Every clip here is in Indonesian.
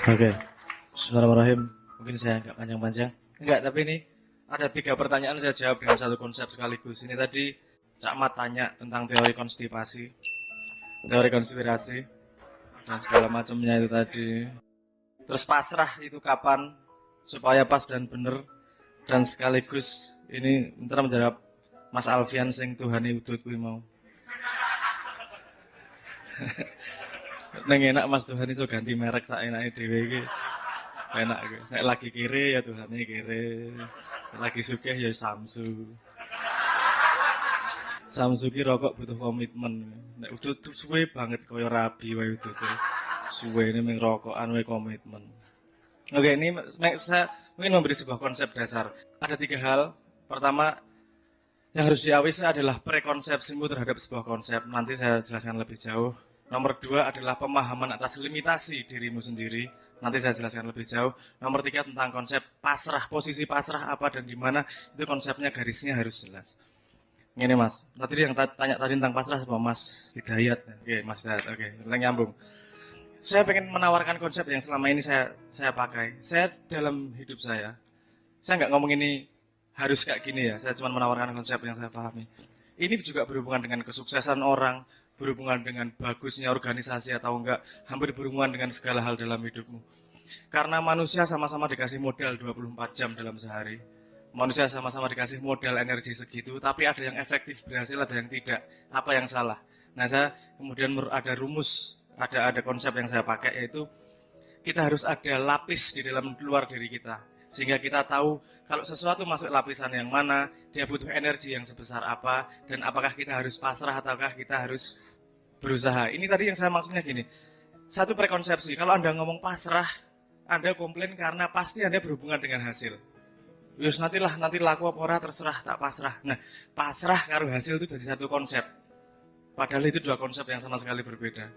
Oke, Bismillahirrahmanirrahim. Mungkin saya nggak panjang-panjang. Enggak, tapi ini ada 3 pertanyaan saya jawab dengan satu konsep sekaligus. Ini tadi Cak Mat tanya tentang teori konstipasi, teori konspirasi, dan segala macamnya itu tadi. Terus pasrah itu kapan supaya pas dan bener, dan sekaligus ini ntar menjawab Mas Alfian sing Tuhane udut kuwi mau. Neng enak Mas Tuhan iso ganti merek sak enake dhewe iki. Enak gue. Nek lagi kiri ya Tuhane kiri. Nek lagi sugih ya Samsu. Samsu ki rokok butuh komitmen. Nek udut tuh suwe banget kaya rabi wae udut. Suwe ini meng rokokan wae komitmen. Oke, ini saya mungkin memberi sebuah konsep dasar. Ada 3 hal. Pertama, yang harus diawasi adalah prekonsepsimu terhadap sebuah konsep. Nanti saya jelaskan lebih jauh. Nomor 2 adalah pemahaman atas limitasi dirimu sendiri. Nanti saya jelaskan lebih jauh. Nomor 3 tentang konsep pasrah. Posisi pasrah apa dan di mana, itu konsepnya garisnya harus jelas. Ini Mas, tadi yang tanya tadi tentang pasrah sama Mas Hidayat. Oke, Mas Hidayat. Oke, kita nyambung. Saya pengen menawarkan konsep yang selama ini saya pakai. Saya dalam hidup saya nggak ngomong ini harus kayak gini ya. Saya cuma menawarkan konsep yang saya pahami. Ini juga berhubungan dengan kesuksesan orang, berhubungan dengan bagusnya organisasi atau enggak, hampir berhubungan dengan segala hal dalam hidupmu. Karena manusia sama-sama dikasih modal 24 jam dalam sehari. Manusia sama-sama dikasih modal energi segitu, tapi ada yang efektif berhasil, ada yang tidak. Apa yang salah? Nah, saya kemudian ada rumus, ada konsep yang saya pakai, yaitu kita harus ada lapis di dalam luar diri kita. Sehingga kita tahu kalau sesuatu masuk lapisan yang mana, dia butuh energi yang sebesar apa, dan apakah kita harus pasrah ataukah kita harus berusaha. Ini tadi yang saya maksudnya gini, satu prekonsepsi, kalau Anda ngomong pasrah, Anda komplain karena pasti Anda berhubungan dengan hasil. Yus nanti laku apa ora terserah, tak pasrah. Nah, pasrah karo hasil itu jadi satu konsep. Padahal itu 2 konsep yang sama sekali berbeda.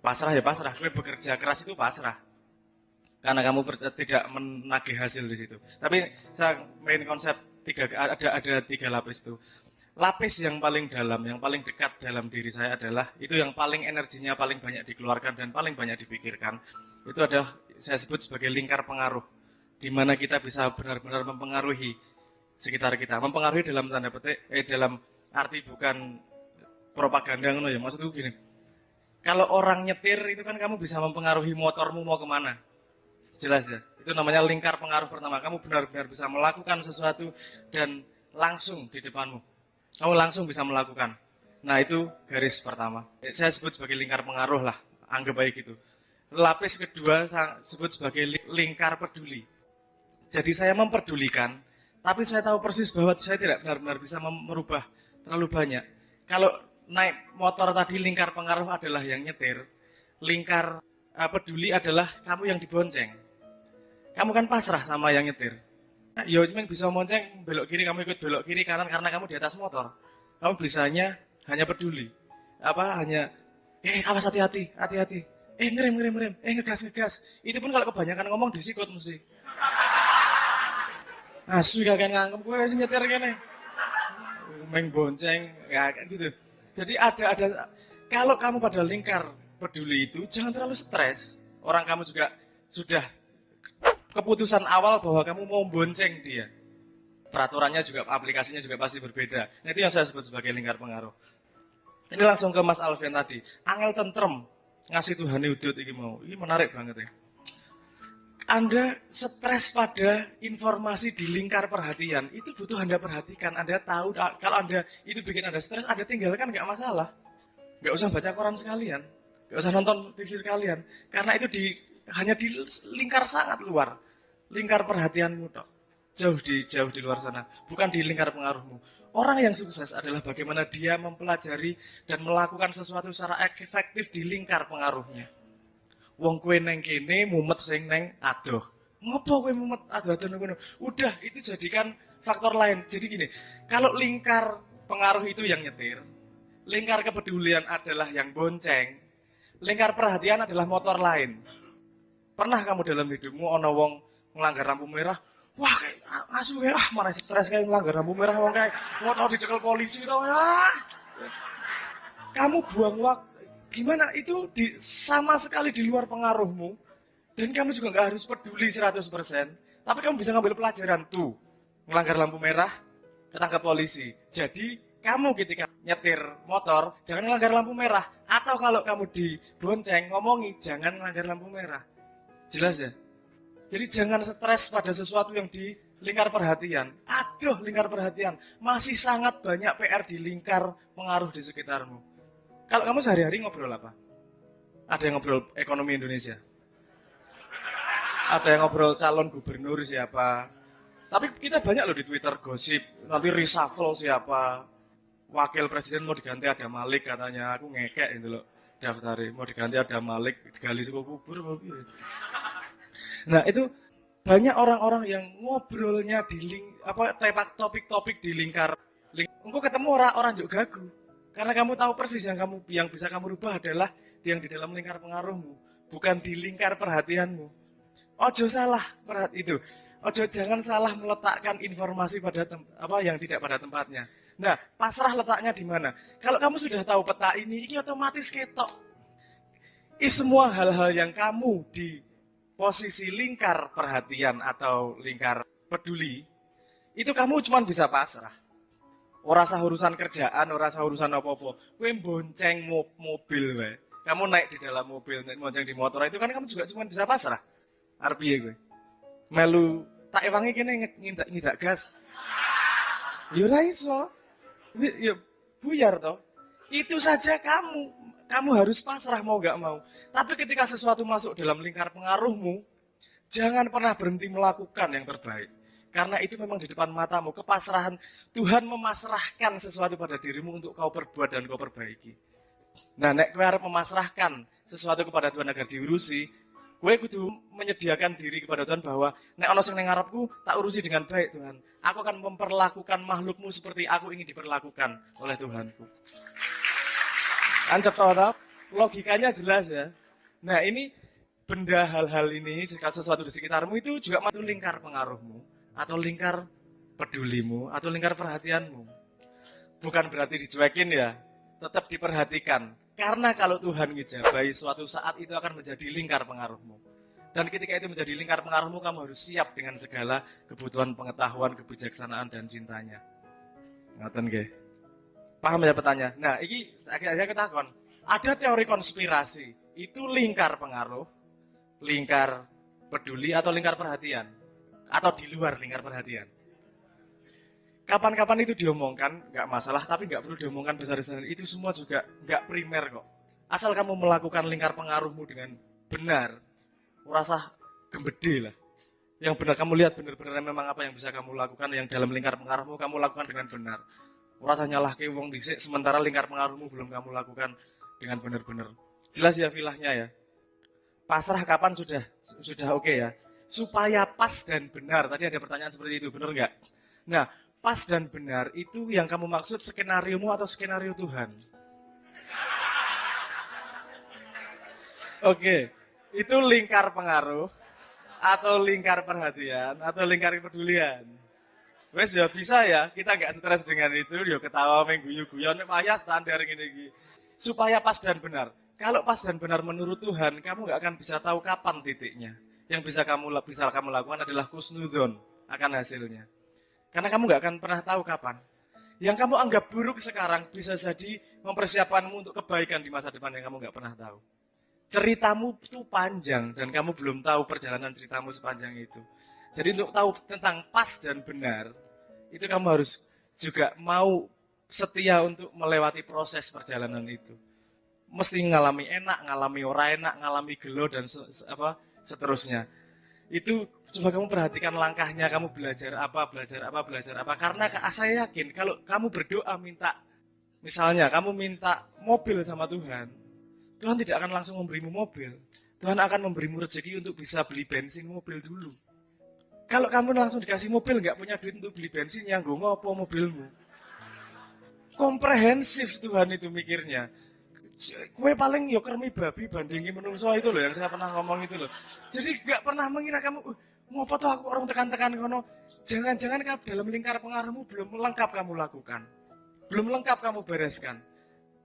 Pasrah ya pasrah, gue bekerja keras itu pasrah. Karena kamu tidak menagih hasil di situ. Tapi saya main konsep ada 3 lapis itu. Lapis yang paling dalam, yang paling dekat dalam diri saya adalah itu yang paling energinya paling banyak dikeluarkan dan paling banyak dipikirkan. Itu adalah saya sebut sebagai lingkar pengaruh, di mana kita bisa benar-benar mempengaruhi sekitar kita. Mempengaruhi dalam tanda petik, dalam arti bukan propaganda ya. Maksudku gini, kalau orang nyetir itu kan kamu bisa mempengaruhi motormu mau kemana. Jelas ya, itu namanya lingkar pengaruh pertama. Kamu benar-benar bisa melakukan sesuatu dan langsung di depanmu. Kamu langsung bisa melakukan. Nah itu garis pertama. Saya sebut sebagai lingkar pengaruh lah, anggap baik gitu. Lapis kedua saya sebut sebagai lingkar peduli. Jadi saya memperdulikan, tapi saya tahu persis bahwa saya tidak benar-benar bisa merubah terlalu banyak. Kalau naik motor tadi lingkar pengaruh adalah yang nyetir, lingkar peduli adalah kamu yang dibonceng. Kamu kan pasrah sama yang nyetir. Yo cuma bisa monceng belok kiri, kamu ikut belok kiri kanan karena kamu di atas motor. Kamu bisanya hanya peduli. Hanya awas hati-hati, hati-hati. Ngerem, ngegas. Itu pun kalau kebanyakan ngomong disikut mesti. Asu kakek nganggep gue sih nyetir kene. Main bonceng, ya kan gitu. Jadi ada kalau kamu pada lingkar peduli itu jangan terlalu stres. Orang kamu juga sudah keputusan awal bahwa kamu mau bonceng dia. Peraturannya juga, aplikasinya juga pasti berbeda. Nah, itu yang saya sebut sebagai lingkar pengaruh. Ini langsung ke Mas Alvin tadi. Angel tentrem ngasih Tuhan udut ini mau. Ini menarik banget ya. Anda stres pada informasi di lingkar perhatian, itu butuh Anda perhatikan. Anda tahu kalau Anda itu bikin Anda stres, Anda tinggalkan nggak masalah. Nggak usah baca koran sekalian, nggak usah nonton TV sekalian, karena itu hanya di lingkar sangat luar, lingkar perhatianmu tok. Jauh di luar sana, bukan di lingkar pengaruhmu. Orang yang sukses adalah bagaimana dia mempelajari dan melakukan sesuatu secara efektif di lingkar pengaruhnya. Wong kue neng kene mumet sing neng adoh. Ngopo kue mumet adoh ngono? Udah itu jadikan faktor lain. Jadi gini, kalau lingkar pengaruh itu yang nyetir, lingkar kepedulian adalah yang bonceng, lingkar perhatian adalah motor lain. Pernah kamu dalam hidupmu ono wong ngelanggar lampu merah? Wah, kayak asu kayak mana stres kayak ngelanggar lampu merah wong kayak motor dicekel polisi tau ya. Kamu buang waktu. Gimana itu sama sekali di luar pengaruhmu, Dan kamu juga nggak harus peduli 100%. Tapi kamu bisa ngambil pelajaran tuh. Ngelanggar lampu merah, ketangkap polisi. Jadi kamu ketika nyetir motor, jangan ngelanggar lampu merah. Atau kalau kamu dibonceng, ngomongi, jangan ngelanggar lampu merah. Jelas ya? Jadi jangan stres pada sesuatu yang di lingkar perhatian. Aduh, lingkar perhatian. Masih sangat banyak PR di lingkar pengaruh di sekitarmu. Kalau kamu sehari-hari ngobrol apa? Ada yang ngobrol ekonomi Indonesia. Ada yang ngobrol calon gubernur siapa. Tapi kita banyak loh di Twitter gosip. Nanti reshuffle siapa. Wakil presiden mau diganti ada Malik katanya. Aku ngekek itu loh. Daftarin. Mau diganti ada Malik. Gali suku kubur. Nah itu banyak orang-orang yang ngobrolnya di topik-topik di lingkar. Engkau ketemu orang juga gagu. Karena kamu tahu persis yang bisa kamu rubah adalah yang di dalam lingkar pengaruhmu, bukan di lingkar perhatianmu. Ojo salah itu. Ojo jangan salah meletakkan informasi pada yang tidak pada tempatnya. Nah, pasrah letaknya di mana? Kalau kamu sudah tahu peta ini otomatis ketok. Semua hal-hal yang kamu di posisi lingkar perhatian atau lingkar peduli, itu kamu cuma bisa pasrah. Ora sah urusan kerjaan, ora sah urusan apa-apa. Kowe bonceng mobil wae. Kamu naik di dalam mobil, bonceng di motor itu kan kamu juga cuma bisa pasrah. Arep piye kowe? Melu tak ewangi kene ngidak gas. Ya ora iso. Ya buyar toh. Itu saja kamu harus pasrah mau gak mau. Tapi ketika sesuatu masuk dalam lingkar pengaruhmu, jangan pernah berhenti melakukan yang terbaik. Karena itu memang di depan matamu, kepasrahan. Tuhan memasrahkan sesuatu pada dirimu untuk kau perbuat dan kau perbaiki. Nah, nek kowe arep memasrahkan sesuatu kepada Tuhan agar diurusi, kowe kudu menyediakan diri kepada Tuhan bahwa nek ana sing ning ngarepku, tak urusi dengan baik Tuhan. Aku akan memperlakukan makhlukmu seperti aku ingin diperlakukan oleh Tuhanku. Ancep tau? Logikanya jelas ya. Nah, ini benda hal-hal ini, sesuatu di sekitarmu itu juga masuk lingkar pengaruhmu atau lingkar pedulimu atau lingkar perhatianmu. Bukan berarti dicuekin ya, tetap diperhatikan. Karena kalau Tuhan ngejabai, suatu saat itu akan menjadi lingkar pengaruhmu. Dan ketika itu menjadi lingkar pengaruhmu, kamu harus siap dengan segala kebutuhan pengetahuan, kebijaksanaan, dan cintanya. Ngaten nggih. Paham ya pertanyaan? Nah, ini akhirnya ketakon. Ada teori konspirasi, itu lingkar pengaruh, lingkar peduli, atau lingkar perhatian? Atau di luar lingkar perhatian? Kapan-kapan itu diomongkan, nggak masalah, tapi nggak perlu diomongkan besar-besaran. Itu semua juga nggak primer kok. Asal kamu melakukan lingkar pengaruhmu dengan benar, merasa gembede lah. Yang benar kamu lihat benar-benar memang apa yang bisa kamu lakukan, yang dalam lingkar pengaruhmu kamu lakukan dengan benar. Merasa nyalah ke wong dhisik, sementara lingkar pengaruhmu belum kamu lakukan dengan benar-benar. Jelas ya filahnya ya. Pasrah kapan sudah oke ya. Supaya pas dan benar. Tadi ada pertanyaan seperti itu, benar nggak? Nah, pas dan benar itu yang kamu maksud skenariomu atau skenario Tuhan? Oke, itu lingkar pengaruh atau lingkar perhatian atau lingkar kepedulian? Wes ya bisa ya, kita nggak stres dengan itu, ya ketawa mengguyu-guyon, payah standar gini. Supaya pas dan benar. Kalau pas dan benar menurut Tuhan, kamu nggak akan bisa tahu kapan titiknya. Yang bisa kamu lakukan adalah kusnuzon akan hasilnya. Karena kamu nggak akan pernah tahu kapan. Yang kamu anggap buruk sekarang bisa jadi mempersiapkanmu untuk kebaikan di masa depan yang kamu nggak pernah tahu. Ceritamu itu panjang dan kamu belum tahu perjalanan ceritamu sepanjang itu. Jadi untuk tahu tentang pas dan benar, itu kamu harus juga mau setia untuk melewati proses perjalanan itu. Mesti ngalami enak, ngalami ora enak, ngalami gelo dan seterusnya. Itu coba kamu perhatikan langkahnya, kamu belajar apa. Karena saya yakin kalau kamu berdoa misalnya kamu minta mobil sama Tuhan, Tuhan tidak akan langsung memberimu mobil. Tuhan akan memberimu rezeki untuk bisa beli bensin mobil dulu. Kalau kamu langsung dikasih mobil, nggak punya duit untuk beli bensin, yang gue ngopo mobilmu. Komprehensif Tuhan itu mikirnya. Kue paling ya kermi babi bandingi menungso itu loh yang saya pernah ngomong itu loh. Jadi nggak pernah mengira kamu ngopo tuh aku orang tekan-tekan kono. Jangan-jangan kamu dalam lingkar pengaruhmu belum lengkap kamu lakukan, belum lengkap kamu bereskan.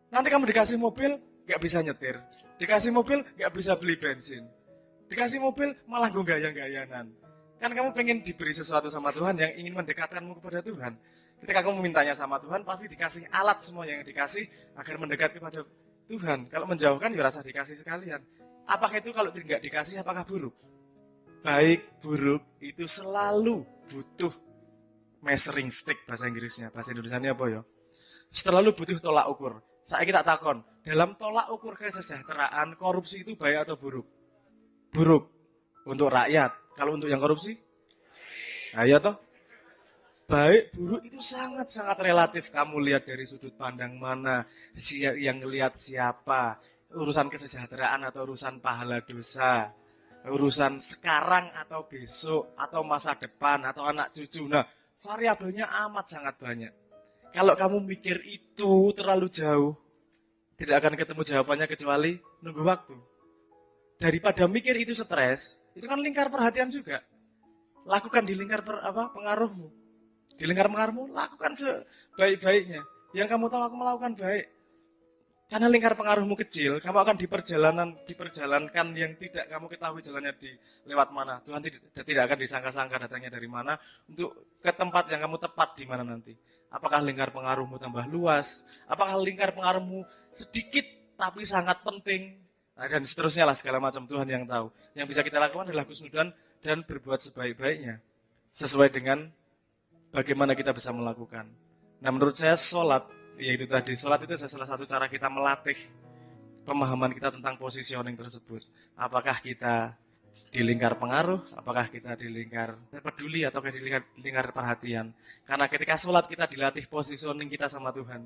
Nanti kamu dikasih mobil nggak bisa nyetir, dikasih mobil nggak bisa beli bensin. Dikasih mobil malah gue gayang-gayangan. Kan kamu pengen diberi sesuatu sama Tuhan yang ingin mendekatkanmu kepada Tuhan. Ketika kamu memintanya sama Tuhan, pasti dikasih alat semua yang dikasih agar mendekat kepada Tuhan. Kalau menjauhkan, ya rasa dikasih sekalian. Apakah itu kalau tidak dikasih, apakah buruk? Baik, buruk, itu selalu butuh measuring stick bahasa Inggrisnya. Bahasa Indonesianya apa ya? Selalu butuh tolak ukur. Saya kita takon, dalam tolak ukur kesejahteraan, korupsi itu baik atau buruk? Buruk. Untuk rakyat. Kalau untuk yang korupsi? Ayo toh. Baik, buruk itu sangat-sangat relatif. Kamu lihat dari sudut pandang mana, yang lihat siapa, urusan kesejahteraan atau urusan pahala dosa, urusan sekarang atau besok, atau masa depan, atau anak cucu. Nah, variabelnya amat sangat banyak. Kalau kamu mikir itu terlalu jauh, tidak akan ketemu jawabannya kecuali nunggu waktu. Daripada mikir itu stres, itu kan lingkar perhatian juga. Lakukan di lingkar pengaruhmu. Di lingkar pengaruhmu, lakukan sebaik-baiknya. Yang kamu tahu aku melakukan baik. Karena lingkar pengaruhmu kecil, kamu akan diperjalankan yang tidak kamu ketahui jalannya lewat mana. Tuhan tidak akan disangka-sangka datangnya dari mana untuk ke tempat yang kamu tepat di mana nanti. Apakah lingkar pengaruhmu tambah luas? Apakah lingkar pengaruhmu sedikit tapi sangat penting? Nah, dan seterusnya lah segala macam Tuhan yang tahu. Yang bisa kita lakukan adalah khusnudan dan berbuat sebaik-baiknya. Sesuai dengan bagaimana kita bisa melakukan. Nah, menurut saya sholat, yaitu tadi, sholat itu salah satu cara kita melatih pemahaman kita tentang positioning tersebut. Apakah kita di lingkar pengaruh, apakah kita di lingkar peduli, atau di lingkar perhatian. Karena ketika sholat kita dilatih positioning kita sama Tuhan.